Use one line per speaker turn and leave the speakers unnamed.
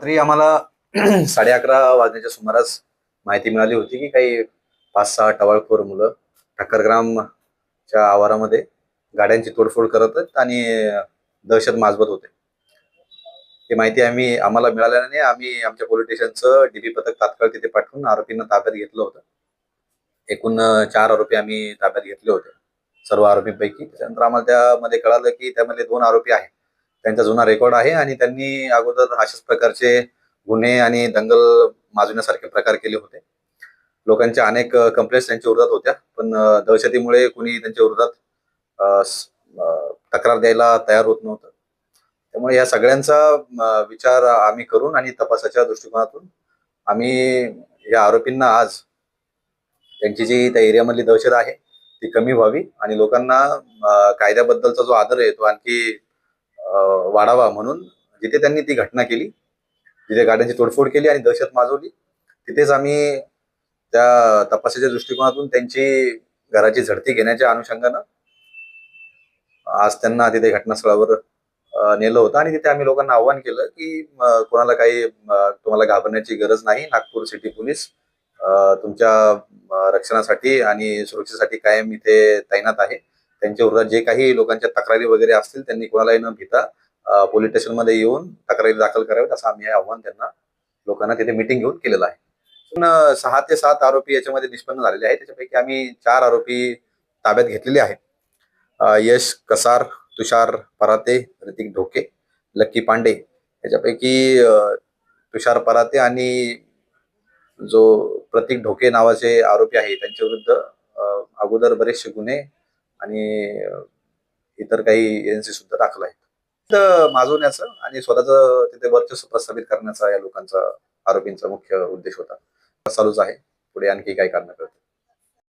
रात्री आम्हाला 11:30 वाजण्याच्या सुमारास माहिती मिळाली होती की काही 5-6 टवाळखोर मुलं ठक्करग्रामच्या आवारामध्ये गाड्यांची तोडफोड करत आहेत आणि दहशत माजवत होते. ही माहिती आम्हाला मिळाल्याने आम्ही आमच्या पोलीस स्टेशनचं डीबी पथक तात्काळ तिथे पाठवून आरोपींना ताब्यात घेतलं होतं. एकूण 4 आरोपी आम्ही ताब्यात घेतले होते सर्व आरोपींपैकी. त्याच्यानंतर आम्हाला त्यामध्ये कळालं की त्यामध्ये 2 आरोपी आहेत. त्यांचा जुना रेकॉर्ड आहे आणि त्यांनी अगोदर अशाच प्रकारचे गुन्हे आणि दंगल माजवण्यासारखे प्रकार केले होते. लोकांच्या अनेक कंप्लेंट्स त्यांच्या विरोधात होत्या, पण दहशतीमुळे कुणी त्यांच्या विरोधात तक्रार द्यायला तयार होत नव्हतं. त्यामुळे या सगळ्यांचा विचार आम्ही करून आणि तपासाच्या दृष्टिकोनातून आम्ही या आरोपींना आज त्यांची जी त्या एरियामधली दहशत आहे ती कमी व्हावी आणि लोकांना कायद्याबद्दलचा जो आदर आहे तो आणखी वाढावा म्हणून जिथे त्यांनी ती घटना केली, जिथे गाड्यांची तोडफोड केली आणि दहशत माजवली, तिथेच आम्ही त्या तपासाच्या दृष्टिकोनातून त्यांची घराची झडती घेण्याच्या अनुषंगानं आज त्यांना तिथे घटनास्थळावर नेलं होतं आणि तिथे आम्ही लोकांना आव्हान केलं की कोणाला काही तुम्हाला घाबरण्याची गरज नाही. नागपूर सिटी पोलीस तुमच्या रक्षणासाठी आणि सुरक्षेसाठी कायम इथे तैनात आहे. त्यांच्या विरोधात जे काही लोकांच्या तक्रारी वगैरे असतील त्यांनी कोणालाही न भीता पोलीस स्टेशनमध्ये येऊन तक्रारी दाखल कराव्यात असं आम्ही आव्हान त्यांना लोकांना तिथे मीटिंग घेऊन केलेलं आहे. पण 6 ते 7 आरोपी याच्यामध्ये निष्पन्न झालेले आहेत. त्याच्यापैकी आम्ही 4 आरोपी ताब्यात घेतलेले आहेत. यश कसार, तुषार पराते, ऋतिक ढोके, लक्की पांडे याच्यापैकी तुषार पराते आणि जो प्रतीक ढोके नावाचे आरोपी आहे त्यांच्या विरुद्ध अगोदर बरेचसे गुन्हे आणि इतर काही एजन्सी सुद्धा दाखल आहेत. माजवण्याचं आणि स्वतःचं तिथे वर्चस्व प्रस्थापित करण्याचा या लोकांचा आरोपींचा मुख्य उद्देश होता. चालूच आहे. पुढे आणखी काय कारणं कळतील.